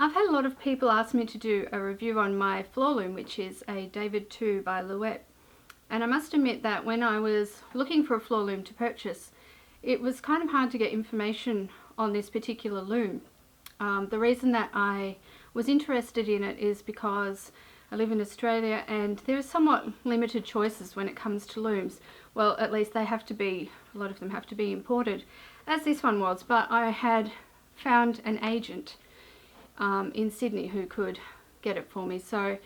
I've had a lot of people ask me to do a review on my floor loom, which is a David 2 by Louet. And I must admit that when I was looking for a floor loom to purchase, it was kind of hard to get information on this particular loom. The reason that I was interested in it is because I live in Australia and there are somewhat limited choices when it comes to looms. Well, at least they have to be, a lot of them have to be imported, as this one was, but I had found an agent in Sydney who could get it for me. So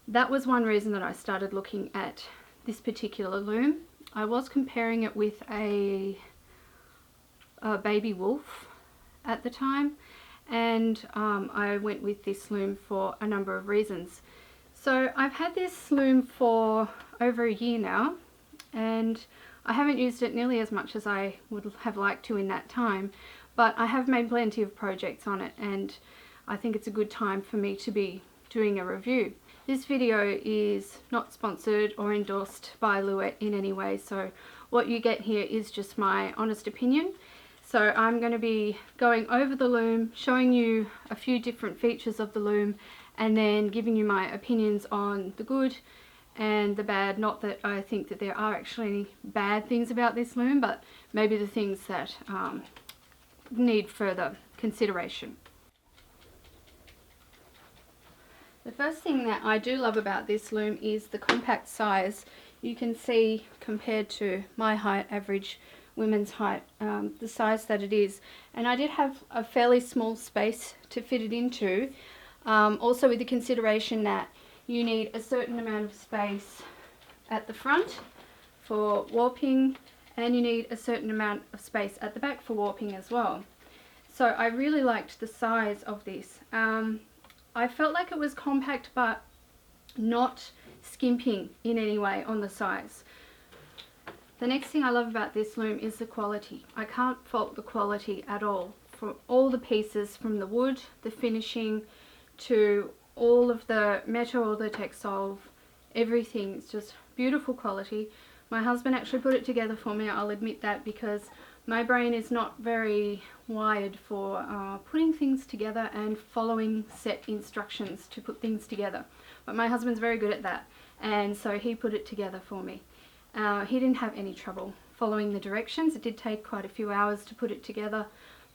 that was one reason that I started looking at this particular loom. I was comparing it with a baby wolf at the time, and I went with this loom for a number of reasons. So I've had this loom for over a year now, and I haven't used it nearly as much as I would have liked to in that time, but I have made plenty of projects on it, and I think it's a good time for me to be doing a review. This video is not sponsored or endorsed by Louet in any way, so what you get here is just my honest opinion. So I'm going to be going over the loom, showing you a few different features of the loom, and then giving you my opinions on the good and the bad. Not that I think that there are actually any bad things about this loom, but maybe the things that need further consideration. The first thing that I do love about this loom is the compact size. You can see, compared to my height, average women's height, the size that it is. And I did have a fairly small space to fit it into, also with the consideration that you need a certain amount of space at the front for warping, and you need a certain amount of space at the back for warping as well. So I really liked the size of this. I felt like it was compact but not skimping in any way on the size. The next thing I love about this loom is the quality. I can't fault the quality at all. From all the pieces, from the wood, the finishing, to all of the metal, the textile, everything. It's just beautiful quality. My husband actually put it together for me, I'll admit that, because my brain is not very wired for putting things together and following set instructions to put things together. But my husband's very good at that, and so he put it together for me. He didn't have any trouble following the directions. It did take quite a few hours to put it together,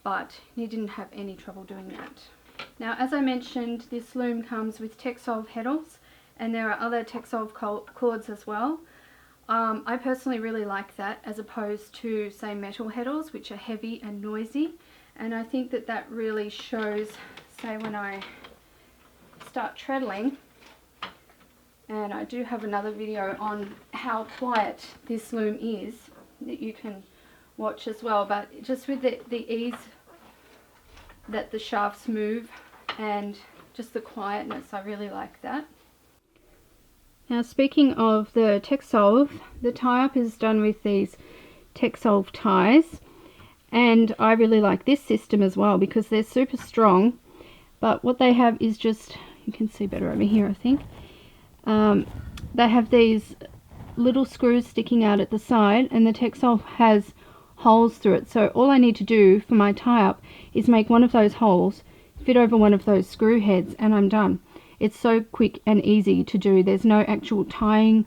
but he didn't have any trouble doing that. Now, as I mentioned, this loom comes with textile heddles, and there are other textile cords as well. I personally really like that, as opposed to, say, metal heddles, which are heavy and noisy, and I think that that really shows, say, when I start treadling. And I do have another video on how quiet this loom is that you can watch as well, but just with the ease that the shafts move and just the quietness, I really like that. Now, speaking of the textile, the tie-up is done with these textile ties, and I really like this system as well because they're super strong, but what they have is just, you can see better over here I think, they have these little screws sticking out at the side, and the textile has holes through it. So all I need to do for my tie-up is make one of those holes fit over one of those screw heads, and I'm done. It's so quick and easy to do. There's no actual tying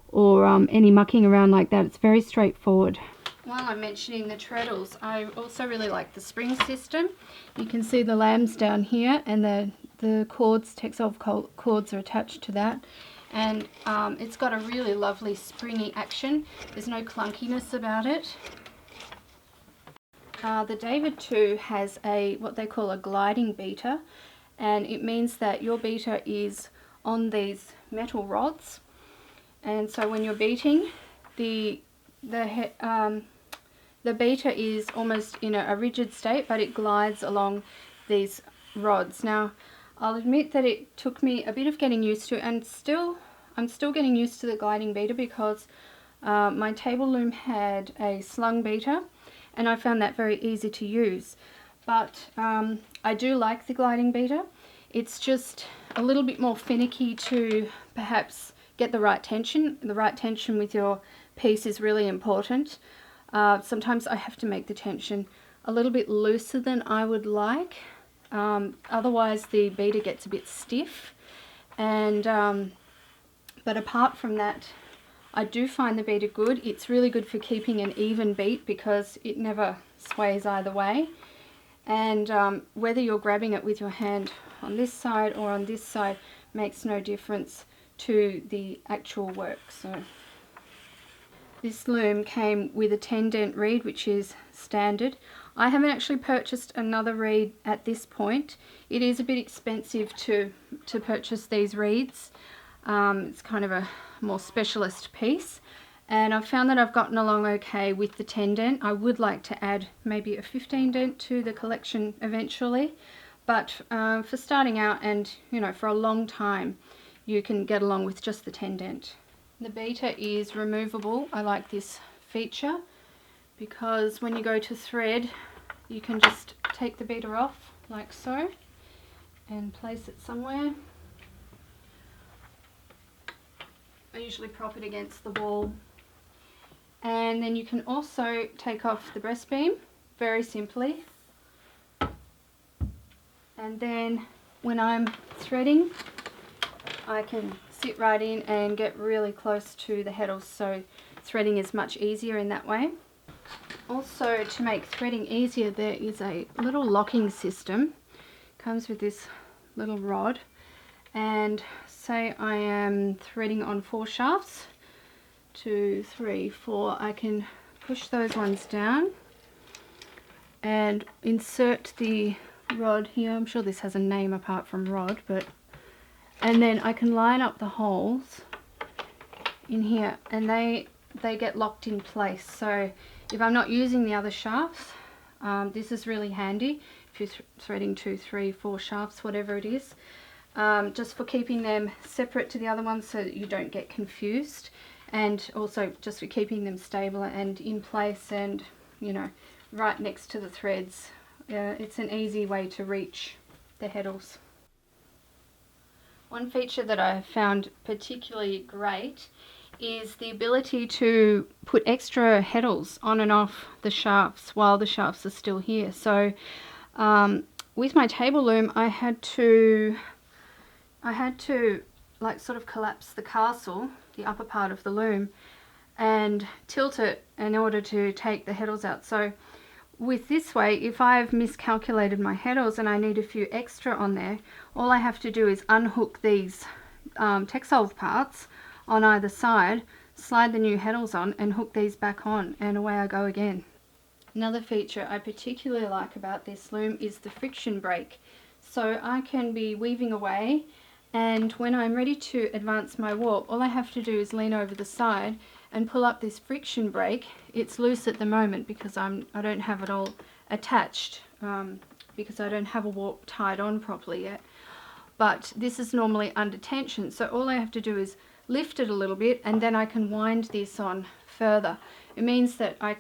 or any mucking around like that. It's very straightforward. While I'm mentioning the treadles, I also really like the spring system. You can see the lambs down here, and the cords, textile cords, are attached to that, and it's got a really lovely springy action. There's no clunkiness about it. The David 2 has what they call a gliding beater, and it means that your beater is on these metal rods, and so when you're beating, the beater is almost in a rigid state, but it glides along these rods. Now, I'll admit that it took me a bit of getting used to, and I'm still getting used to the gliding beater, because my table loom had a slung beater, and I found that very easy to use. But I do like the gliding beater. It's just a little bit more finicky to perhaps get the right tension. The right tension with your piece is really important. Sometimes I have to make the tension a little bit looser than I would like, Otherwise the beater gets a bit stiff, and but apart from that, I do find the beater good. It's really good for keeping an even beat because it never sways either way. And whether you're grabbing it with your hand on this side or on this side makes no difference to the actual work. So this loom came with a 10 dent reed, which is standard. I haven't actually purchased another reed at this point. It is a bit expensive to purchase these reeds. It's kind of a more specialist piece, and I've found that I've gotten along okay with the 10 dent. I would like to add maybe a 15 dent to the collection eventually, but for starting out and for a long time, you can get along with just the 10 dent. The beater is removable. I like this feature because when you go to thread, you can just take the beater off like so and place it somewhere. I usually prop it against the wall, and then you can also take off the breast beam very simply, and then when I'm threading I can sit right in and get really close to the heddles, so threading is much easier in that way. Also, to make threading easier, there is a little locking system. It comes with this little rod, and say I am threading on 4 shafts, 2, 3, 4, I can push those ones down and insert the rod here. I'm sure this has a name apart from rod, and then I can line up the holes in here, and they get locked in place. So if I'm not using the other shafts, this is really handy if you're threading 2, 3, 4 shafts, whatever it is. Just for keeping them separate to the other ones so that you don't get confused, and also just for keeping them stable and in place and right next to the threads. It's an easy way to reach the heddles. One feature that I have found particularly great is the ability to put extra heddles on and off the shafts while the shafts are still here. So with my table loom, I had to like sort of collapse the castle, the upper part of the loom, and tilt it in order to take the heddles out. So with this way, if I've miscalculated my heddles and I need a few extra on there, all I have to do is unhook these textile parts on either side, slide the new heddles on and hook these back on, and away I go again. Another feature I particularly like about this loom is the friction brake. So I can be weaving away, and when I'm ready to advance my warp, all I have to do is lean over the side and pull up this friction brake. It's loose at the moment because I don't have it all attached, because I don't have a warp tied on properly yet. But this is normally under tension, so all I have to do is lift it a little bit, and then I can wind this on further. It means that I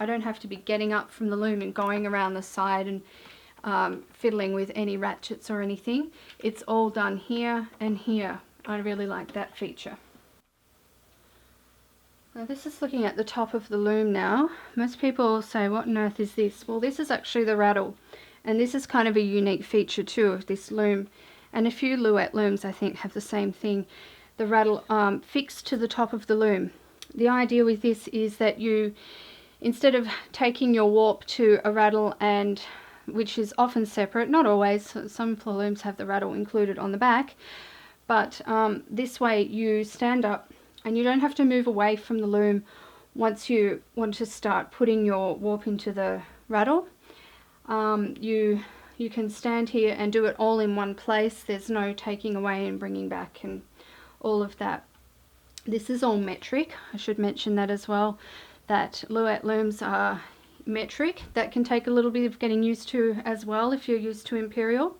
don't have to be getting up from the loom and going around the side and fiddling with any ratchets or anything. It's all done here and here. I really like that feature. Now this is looking at the top of the loom now. Most people say, what on earth is this? Well, this is actually the rattle, and this is kind of a unique feature too of this loom, and a few Louet looms I think have the same thing. The rattle fixed to the top of the loom. The idea with this is that you, instead of taking your warp to a rattle, and which is often separate, not always, some looms have the rattle included on the back, but this way you stand up and you don't have to move away from the loom once you want to start putting your warp into the rattle. You can stand here and do it all in one place. There's no taking away and bringing back and all of that. This is all metric. I should mention that as well, that Louet looms are metric. That can take a little bit of getting used to as well if you're used to imperial.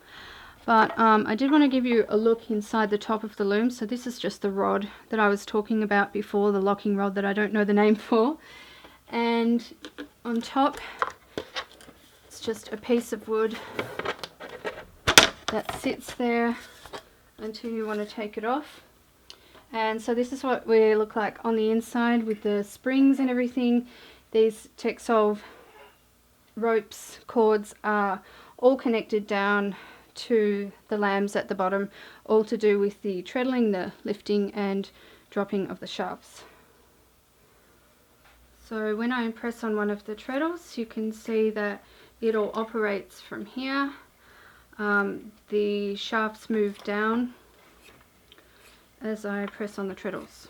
But I did want to give you a look inside the top of the loom. So this is just the rod that I was talking about before, the locking rod that I don't know the name for. And on top, it's just a piece of wood that sits there until you want to take it off. And so this is what we look like on the inside with the springs and everything. These textile ropes, cords are all connected down to the lambs at the bottom, all to do with the treadling, the lifting and dropping of the shafts. So when I press on one of the treadles, you can see that it all operates from here. The shafts move down as I press on the treadles.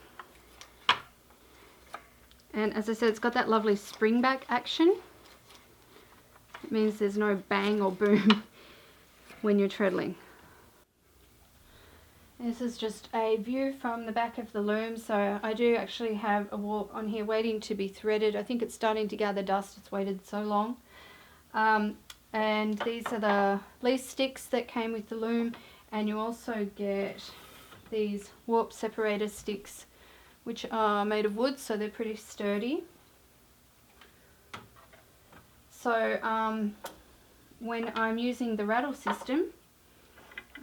And as I said, it's got that lovely spring back action. It means there's no bang or boom when you're treadling. This is just a view from the back of the loom. So I do actually have a warp on here waiting to be threaded. I think it's starting to gather dust, it's waited so long. And these are the leaf sticks that came with the loom, and you also get these warp separator sticks, which are made of wood, so they're pretty sturdy. So when I'm using the rattle system,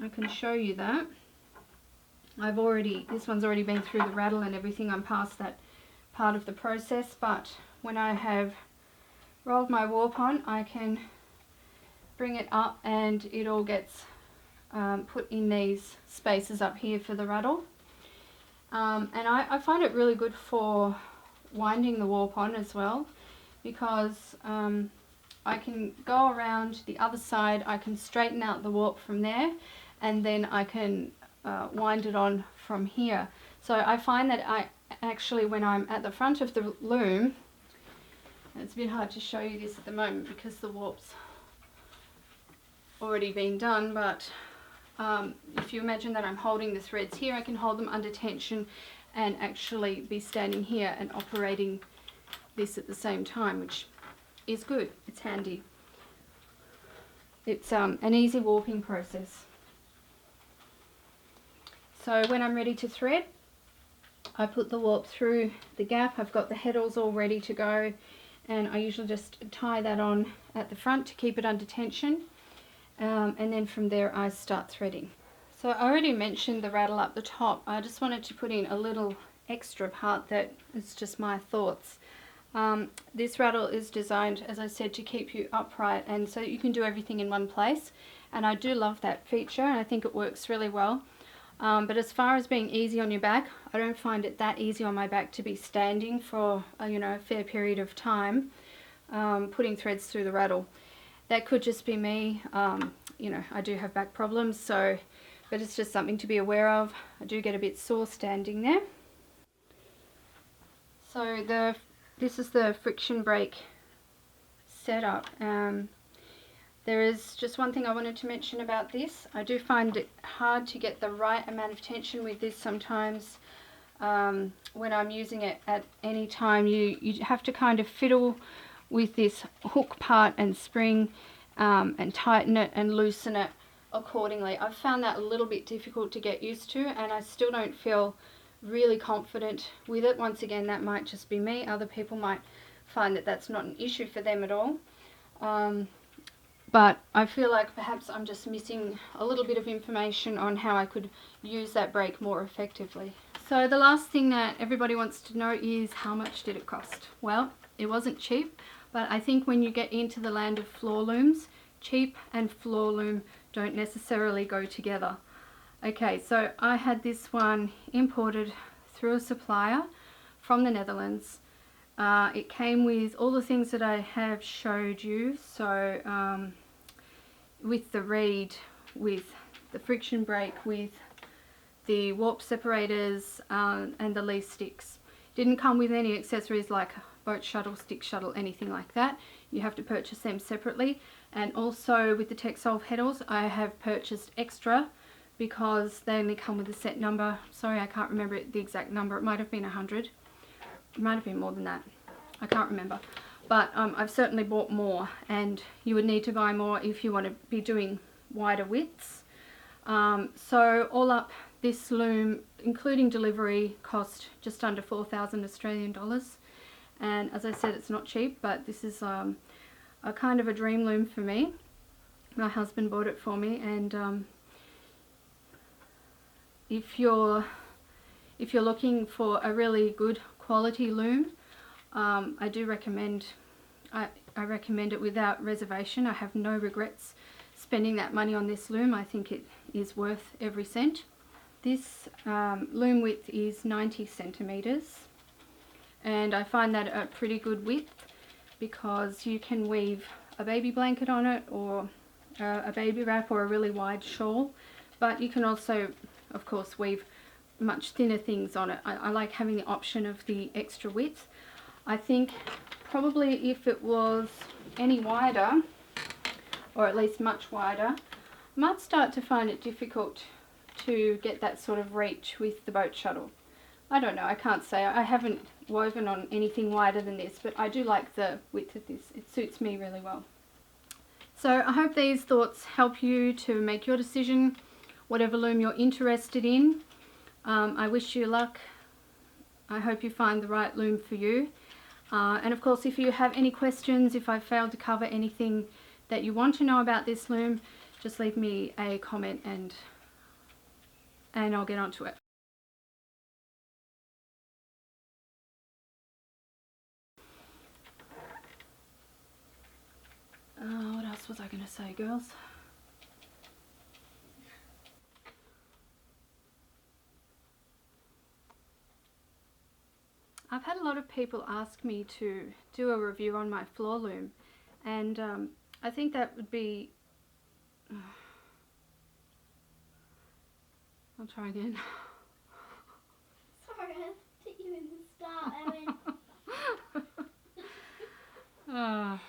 I can show you that. This one's already been through the rattle and everything. I'm past that part of the process, but when I have rolled my warp on, I can bring it up and it all gets put in these spaces up here for the rattle. And I find it really good for winding the warp on as well, because I can go around the other side, I can straighten out the warp from there, and then I can wind it on from here. So I find that I actually, when I'm at the front of the loom, it's a bit hard to show you this at the moment because the warp's already been done, but if you imagine that I'm holding the threads here, I can hold them under tension and actually be standing here and operating this at the same time, which is good. It's handy. It's an easy warping process. So when I'm ready to thread, I put the warp through the gap. I've got the heddles all ready to go, and I usually just tie that on at the front to keep it under tension, and then from there I start threading. So I already mentioned the rattle up the top. I just wanted to put in a little extra part that is just my thoughts. This rattle is designed, as I said, to keep you upright, and so you can do everything in one place, and I do love that feature and I think it works really well. But as far as being easy on your back, I don't find it that easy on my back to be standing for a fair period of time putting threads through the rattle. That could just be me. I do have back problems, but it's just something to be aware of. I do get a bit sore standing there. So this is the friction brake setup. There is just one thing I wanted to mention about this. I do find it hard to get the right amount of tension with this sometimes. When I'm using it at any time, you have to kind of fiddle with this hook part and spring and tighten it and loosen it accordingly. I've found that a little bit difficult to get used to, and I still don't feel really confident with it. Once again, that might just be me. Other people might find that that's not an issue for them at all. But I feel like perhaps I'm just missing a little bit of information on how I could use that brake more effectively. So the last thing that everybody wants to know is, how much did it cost? Well, it wasn't cheap, but I think when you get into the land of floor looms, cheap and floor loom don't necessarily go together. Okay, so I had this one imported through a supplier from the Netherlands. It came with all the things that I have showed you, so with the reed, with the friction brake, with the warp separators and the leaf sticks. Didn't come with any accessories like boat shuttle, stick shuttle, anything like that. You have to purchase them separately. And also with the Texsolve heddles, I have purchased extra because they only come with a set number. Sorry, I can't remember the exact number. It might have been 100. It might have been more than that. I can't remember. But I've certainly bought more, and you would need to buy more if you want to be doing wider widths. So all up, this loom, including delivery, cost just under 4,000 Australian dollars. And as I said, it's not cheap, but this is a kind of a dream loom for me. My husband bought it for me, and if you're looking for a really good quality loom, I do recommend, I recommend it without reservation. I have no regrets spending that money on this loom. I think it is worth every cent. This loom width is 90 centimeters, and I find that a pretty good width because you can weave a baby blanket on it, or a baby wrap, or a really wide shawl, but you can also of course weave much thinner things on it. I like having the option of the extra width. I think probably if it was any wider, or at least much wider, I might start to find it difficult to get that sort of reach with the boat shuttle. I don't know, I can't say. I haven't woven on anything wider than this, but I do like the width of this. It suits me really well. So I hope these thoughts help you to make your decision, whatever loom you're interested in. I wish you luck. I hope you find the right loom for you. And of course, if you have any questions, if I failed to cover anything that you want to know about this loom, just leave me a comment and I'll get onto it. What else was I going to say, girls? I've had a lot of people ask me to do a review on my floor loom, and I think that would be... I'll try again. Sorry, I put you in the start, Erin.